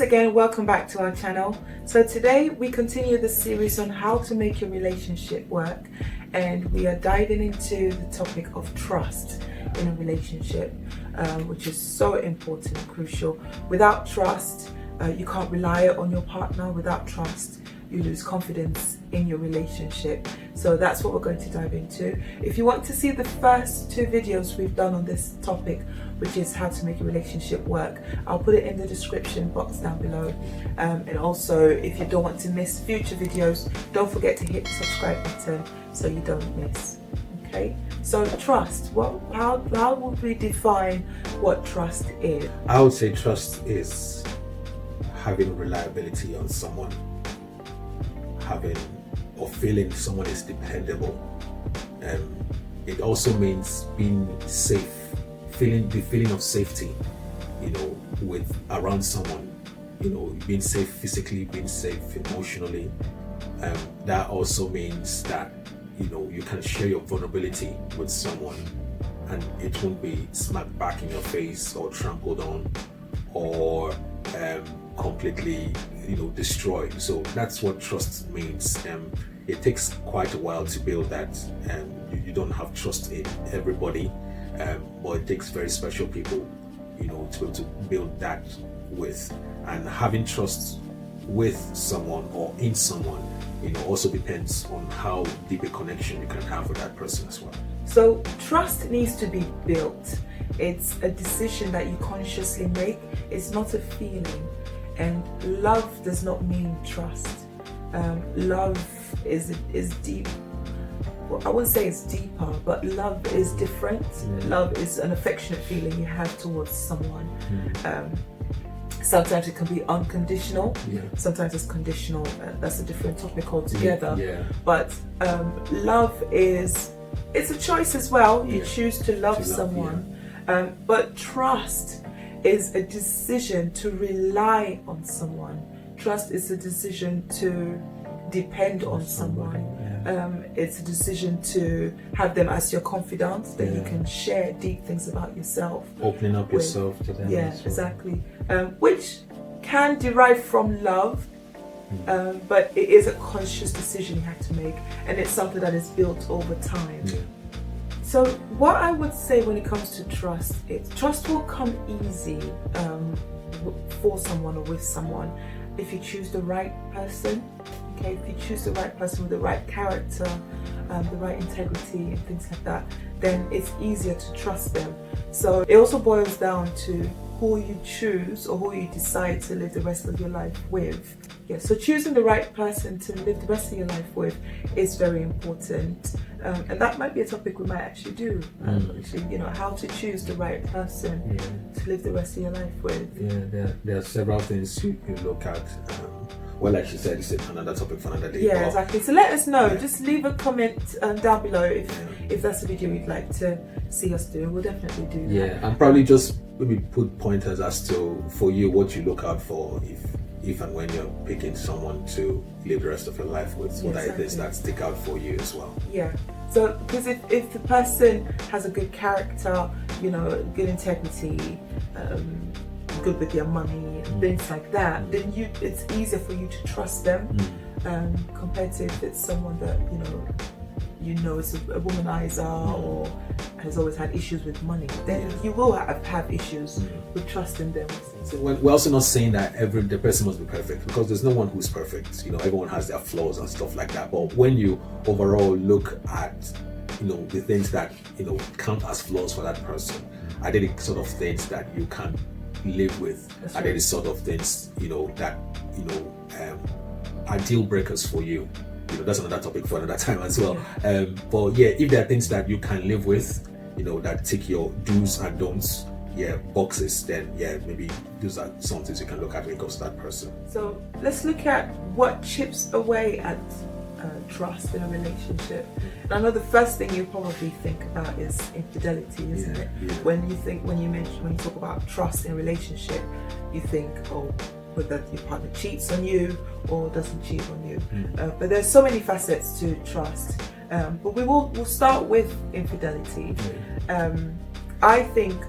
again, welcome back to our channel. So today we continue the series on how to make your relationship work, and we are diving into the topic of trust in a relationship, which is so important and crucial. Without trust, you can't rely on your partner. Without trust, you lose confidence in your relationship. So that's what we're going to dive into. If you want to see the first two videos we've done on this topic, which is how to make a relationship work, I'll put it in the description box down below. And also, if you don't want to miss future videos, don't forget to hit the subscribe button so you don't miss. Okay, so trust, how would we define what trust is? I would say trust is having reliability on someone, having or feeling someone is dependable. It also means being safe, feeling the feeling of safety, with around someone, being safe physically, being safe emotionally. That also means that you can share your vulnerability with someone and it won't be smacked back in your face or trampled on or completely destroyed. So that's what trust means. It takes quite a while to build that. You don't have trust in everybody, but it takes very special people to be able to build that with. And having trust with someone or in someone also depends on how deep a connection you can have with that person as well. So trust needs to be built. It's a decision that you consciously make. It's not a feeling. And love does not mean trust. Love is deep. Well, I wouldn't say it's deeper, but love is different. Love is an affectionate feeling you have towards someone. Sometimes it can be unconditional. Sometimes it's conditional. That's a different topic altogether. But love it's a choice as well. You choose to love someone. But trust is a decision to rely on someone. Trust is a decision to depend on someone. It's a decision to have them as your confidant, that you can share deep things about yourself. Opening up yourself to them. Yeah, exactly. Which can derive from love, but it is a conscious decision you have to make, and it's something that is built over time. So what I would say when it comes to trust, trust will come easy for someone or with someone if you choose the right person. Okay, if you choose the right person with the right character, the right integrity and things like that, then it's easier to trust them. So it also boils down to who you choose or who you decide to live the rest of your life with. Yeah, so choosing the right person to live the rest of your life with is very important. And that might be a topic we might actually do. How to choose the right person to live the rest of your life with. Yeah, there are several things you look at. Well, like she said, it's another topic for another day. Yeah, exactly. So let us know. Just leave a comment down below if that's a video you'd like to see us do. We'll definitely do that. Yeah, and probably just maybe put pointers as to, for you, what you look out for if and when you're picking someone to live the rest of your life with. What are things that stick out for you as well? Yeah. So, because if the person has a good character, good integrity, good with their money and things like that, then it's easier for you to trust them compared to if it's someone that is a womanizer or has always had issues with money. Then you will have issues with trusting them. So we're also not saying that the person must be perfect, because there's no one who's perfect. Everyone has their flaws and stuff like that. But when you overall look at the things that count as flaws for that person, are they the sort of things that you can live with? Are they the sort of things that are deal breakers for you? That's another topic for another time as well. But yeah, if there are things that you can live with, that tick your do's and don'ts boxes, then maybe those are some things you can look at when it comes to that person. So let's look at what chips away at trust in a relationship. And I know the first thing you probably think about is infidelity, isn't it? When you talk about trust in a relationship, you think, whether your partner cheats on you or doesn't cheat on you. But there's so many facets to trust. But we'll start with infidelity. I think,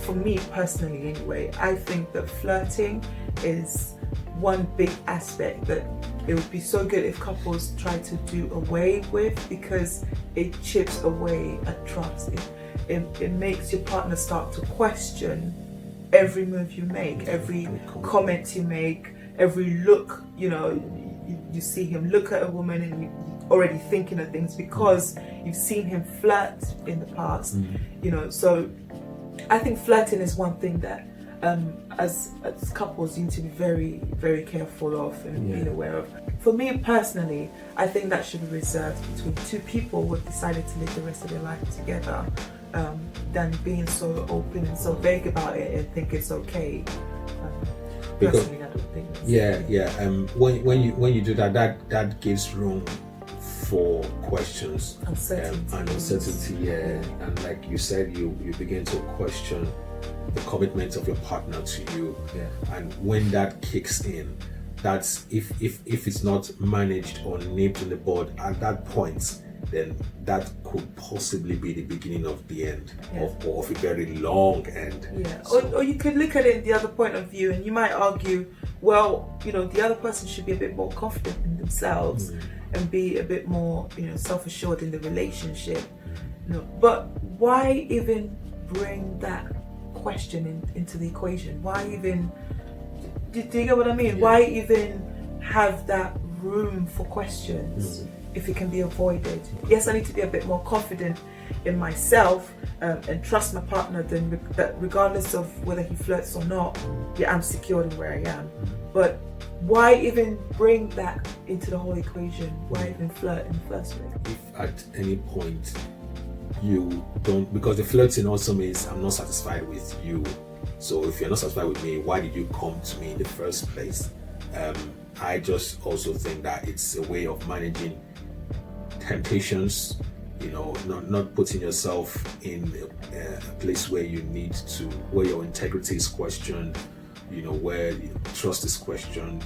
for me personally anyway, I think that flirting is one big aspect that it would be so good if couples try to do away with, because it chips away at trust. It makes your partner start to question every move you make, every comment you make, every look. You see him look at a woman and you're already thinking of things because you've seen him flirt in the past. So I think flirting is one thing that as couples you need to be very, very careful of and being aware of. For me personally, I think that should be reserved between two people who have decided to live the rest of their life together, than being so open and so vague about it and think it's okay. Personally, I don't think that's when you do that gives room for questions and uncertainty, and like you said, you begin to question the commitment of your partner to you, and when that kicks in, that's if it's not managed or nipped in the bud at that point, then that could possibly be the beginning of the end of a very long end. Or you could look at it in the other point of view, and you might argue, well, the other person should be a bit more confident in themselves and be a bit more, self-assured in the relationship. But why even bring that question into the equation? Why even? Do you get what I mean? Why even have that room for questions if it can be avoided? Yes, I need to be a bit more confident in myself and trust my partner, that regardless of whether he flirts or not, I'm secure in where I am. But why even bring that into the whole equation? Why even flirt in the first place? If at any point you don't, because the flirting also means I'm not satisfied with you. So if you're not satisfied with me, why did you come to me in the first place? I just also think that it's a way of managing temptations, not putting yourself in a place where where your integrity is questioned, where trust is questioned,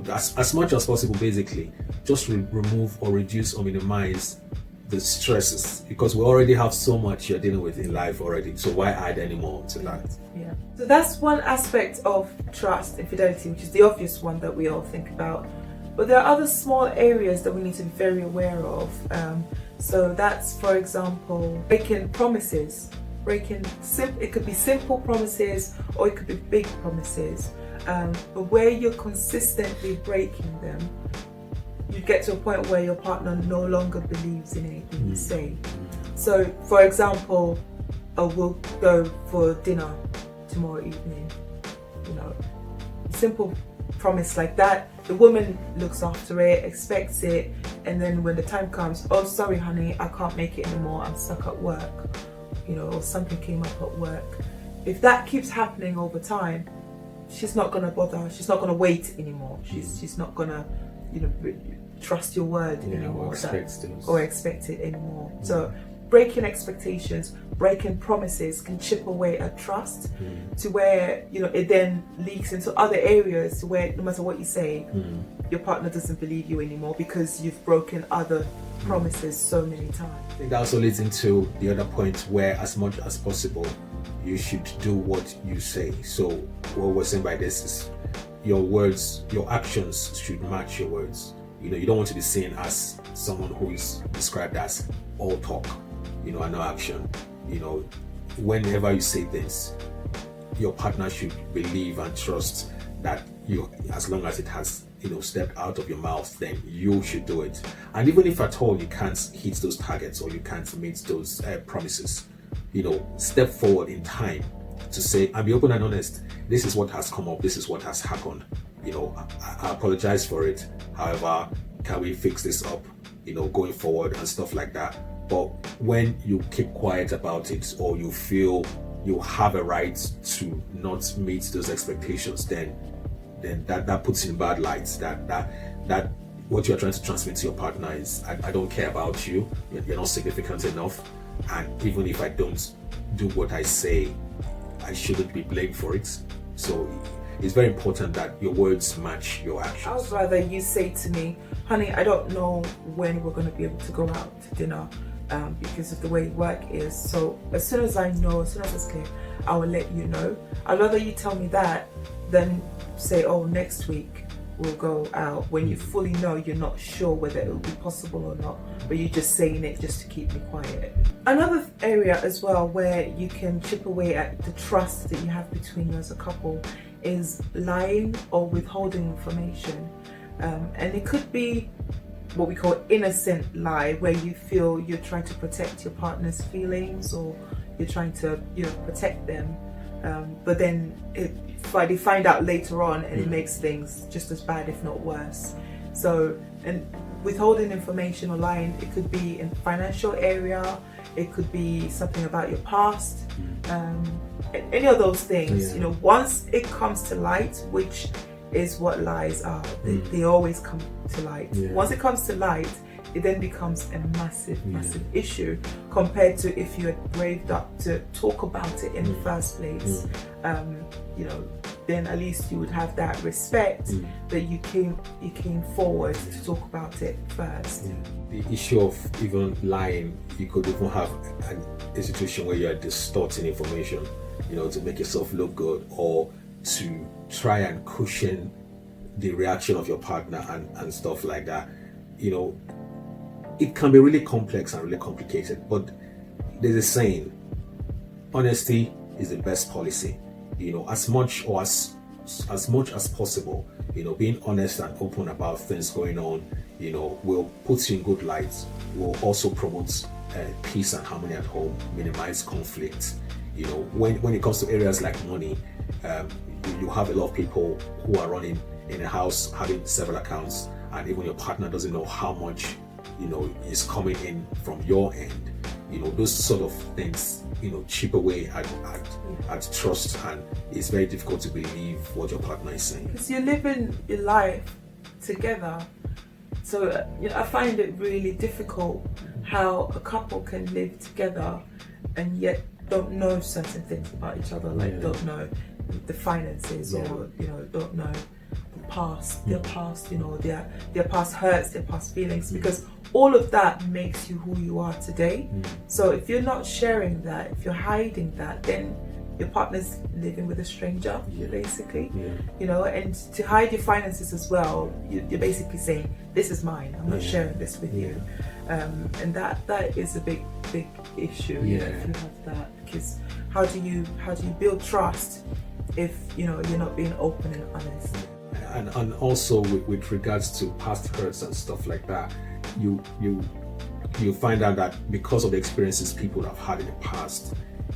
as much as possible, basically, just remove or reduce or minimize the stresses, because we already have so much you're dealing with in life already, so why add any more to that? So that's one aspect of trust and fidelity, which is the obvious one that we all think about, but there are other small areas that we need to be very aware of. So that's, for example, breaking promises. It could be simple promises or it could be big promises, but where you're consistently breaking them, you get to a point where your partner no longer believes in anything you say. So, for example, we'll go for dinner tomorrow evening. Simple promise like that. The woman looks after it, expects it, and then when the time comes, oh, sorry, honey, I can't make it anymore. I'm stuck at work. Or something came up at work. If that keeps happening over time, she's not gonna bother. She's not gonna wait anymore. She's not gonna, trust your word anymore, or expect it anymore. So breaking expectations, breaking promises can chip away at trust to where it then leaks into other areas, to where no matter what you say, your partner doesn't believe you anymore because you've broken other promises so many times. I think that also leads into the other point, where as much as possible you should do what you say. So what we're saying by this is your words, your actions should match your words. You don't want to be seen as someone who is described as all talk, and no action. Whenever you say things, your partner should believe and trust that as long as it has, stepped out of your mouth, then you should do it. And even if at all you can't hit those targets or you can't meet those promises, step forward in time to say and be open and honest. This is what has come up. This is what has happened. I apologize for it. However, can we fix this up, going forward and stuff like that. But when you keep quiet about it, or you feel you have a right to not meet those expectations, then that puts in bad lights. That what you're trying to transmit to your partner is, I don't care about you. You're not significant enough. And even if I don't do what I say, I shouldn't be blamed for it. So it's very important that your words match your actions. I would rather you say to me, honey, I don't know when we're going to be able to go out to dinner because of the way work is. So as soon as I know, as soon as it's clear, I will let you know. I'd rather you tell me that then say, oh, next week we'll go out, when you fully know you're not sure whether it will be possible or not, but you're just saying it just to keep me quiet. Another area as well where you can chip away at the trust that you have between you as a couple is lying or withholding information. And it could be what we call innocent lie, where you feel you're trying to protect your partner's feelings, or you're trying to protect them, but then they find out later on, and it makes things just as bad, if not worse. So, and withholding information or lying, it could be in financial area, it could be something about your past, any of those things. Once it comes to light, which is what lies are, they always come to light. Once it comes to light, it then becomes a massive issue, compared to if you had braved up to talk about it in the first place. Then at least you would have that respect that you came forward to talk about it first. The issue of even lying, you could even have a situation where you're distorting information, to make yourself look good, or to try and cushion the reaction of your partner and stuff like that. It can be really complex and really complicated, but there's a saying: honesty is the best policy. As much as possible, being honest and open about things going on, will put you in good light, will also promote peace and harmony at home, minimize conflict. When it comes to areas like money, you have a lot of people who are running in a house having several accounts, and even your partner doesn't know how much is coming in from your end. Those sort of things chip away at trust, and it's very difficult to believe what your partner is saying, because you're living your life together. So I find it really difficult how a couple can live together and yet don't know certain things about each other, like don't know the finances, or don't know the past, their past, their past hurts, their past feelings, because all of that makes you who you are today. So if you're not sharing that, if you're hiding that, then your partner's living with a stranger, basically. And to hide your finances as well, you're basically saying, this is mine, I'm not sharing this with you. And that is a big issue if you have that, because how do you build trust if you're not being open and honest? And also with regards to past hurts and stuff like that, you find out that because of the experiences people have had in the past,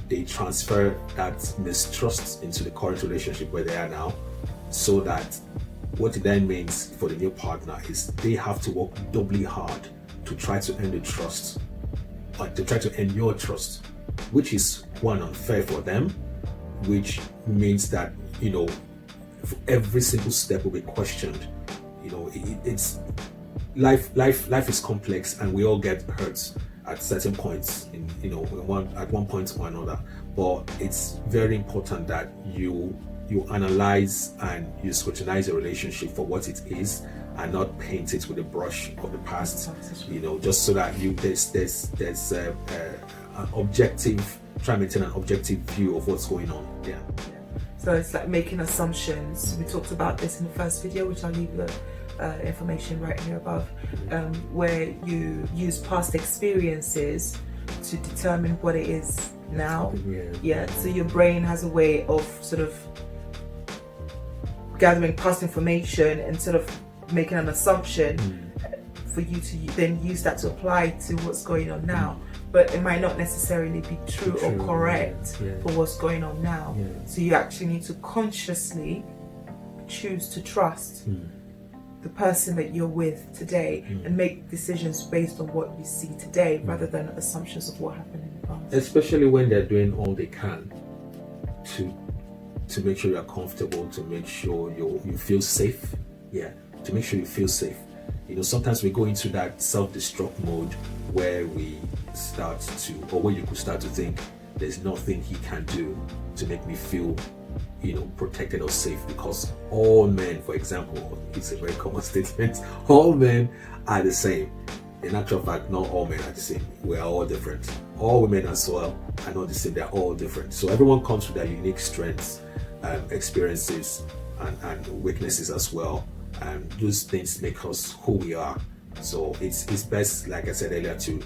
they transfer that mistrust into the current relationship where they are now, so that what it then means for the new partner is they have to work doubly hard to try to earn the trust, or to try to earn your trust, which is one, unfair for them, which means that every single step will be questioned. It's life is complex, and we all get hurt at certain points at one point or another. But it's very important that you analyze and you scrutinize your relationship for what it is, and not paint it with a brush of the past. Just so that there's an objective, try and maintain an objective view of what's going on. So it's like making assumptions. We talked about this in the first video, which I'll leave the information right here above, where you use past experiences to determine what it is now. So your brain has a way of sort of gathering past information and sort of making an assumption for you to then use that to apply to what's going on now. But it might not necessarily be true or correct for what's going on now. So you actually need to consciously choose to trust the person that you're with today, and make decisions based on what you see today, rather than assumptions of what happened in the past. Especially when they're doing all they can to make sure you're comfortable, to make sure you feel safe. To make sure you feel safe. Sometimes we go into that self-destruct mode where we start to, or where you could start to think, there's nothing he can do to make me feel protected or safe, because all men, for example, it's a very common statement, all men are the same. In actual fact, not all men are the same. We are all different. All women as well are not the same. They're all different. So everyone comes with their unique strengths, experiences, and weaknesses as well. And those things make us who we are. So it's best, like I said earlier, to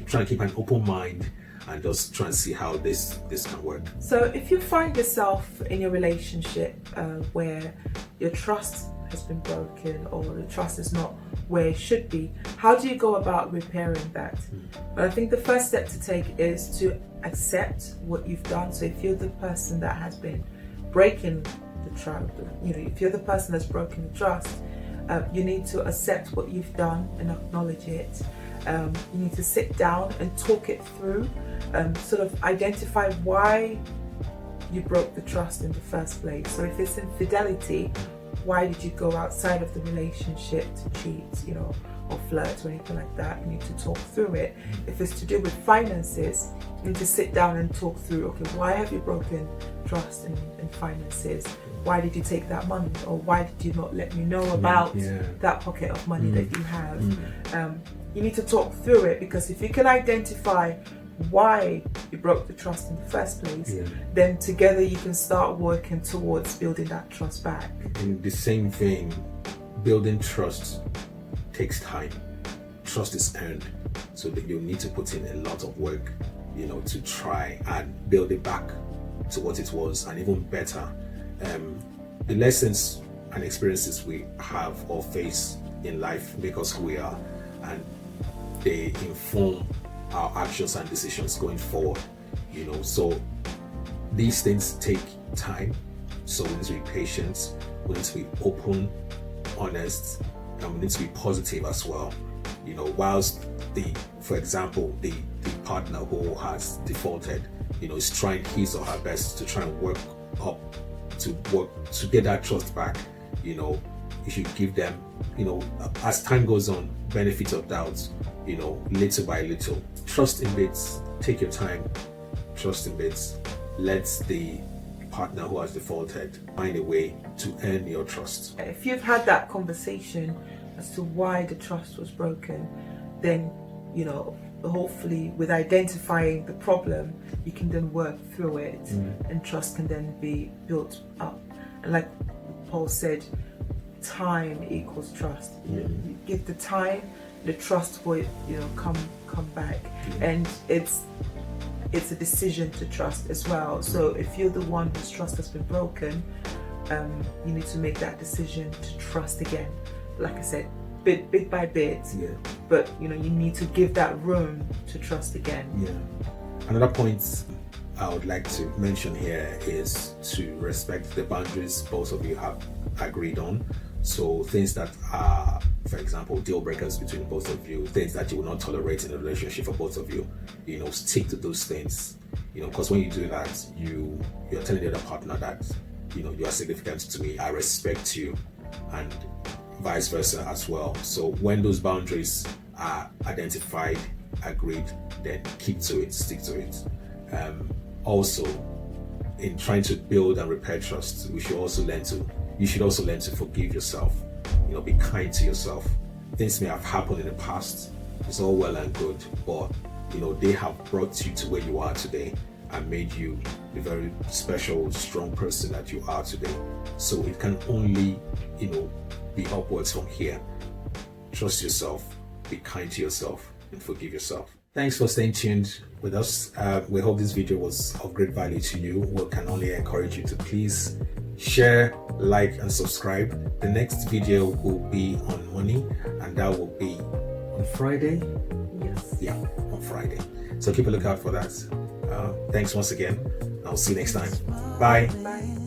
try and keep an open mind and just try and see how this can work. So if you find yourself in your relationship where your trust has been broken or the trust is not where it should be, how do you go about repairing that? But I think the first step to take is to accept what you've done. So if you're the person that has been breaking the trust, if you're the person that's broken the trust, you need to accept what you've done and acknowledge it. You need to sit down and talk it through, sort of identify why you broke the trust in the first place. So if it's infidelity, why did you go outside of the relationship to cheat, or flirt or anything like that? You need to talk through it. If it's to do with finances, you need to sit down and talk through, okay, why have you broken trust in finances? Why did you take that money? Or why did you not let me know about that pocket of money that you have? You need to talk through it, because if you can identify why you broke the trust in the first place, then together you can start working towards building that trust back. In the same vein, building trust takes time. Trust is earned, so that you need to put in a lot of work, to try and build it back to what it was, and even better. The lessons and experiences we have or face in life make us who we are, and they inform our actions and decisions going forward. So these things take time, so we need to be patient, we need to be open, honest, and we need to be positive as well. Whilst for example, the partner who has defaulted, is trying his or her best to try and work to get that trust back, you should give them, as time goes on, benefit of doubt, little by little. Trust in bits, take your time, trust in bits. Let the partner who has defaulted find a way to earn your trust. If you've had that conversation as to why the trust was broken, then, hopefully with identifying the problem, you can then work through it, and trust can then be built up. And like Paul said, time equals trust. You give the time, the trust will come back. And it's a decision to trust as well. So if you're the one whose trust has been broken, you need to make that decision to trust again. Like I said, bit by bit, but you need to give that room to trust again. Another point I would like to mention here is to respect the boundaries both of you have agreed on. So things that are, for example, deal breakers between both of you, things that you will not tolerate in a relationship for both of you, stick to those things. Because when you do that, you're telling the other partner that you are significant to me, I respect you, and vice versa as well. So when those boundaries are identified, agreed, then keep to it, stick to it. Also, in trying to build and repair trust, you should also learn to forgive yourself. Be kind to yourself. Things may have happened in the past, it's all well and good, but they have brought you to where you are today and made you the very special, strong person that you are today. So it can only be upwards from here. Trust yourself, be kind to yourself, and forgive yourself. Thanks for staying tuned with us. We hope this video was of great value to you. We can only encourage you to please share, like, and subscribe. The next video will be on money, and that will be on Friday. Yes. Yeah, on Friday. So keep a lookout for that. Thanks once again. I'll see you next time. Bye. Bye.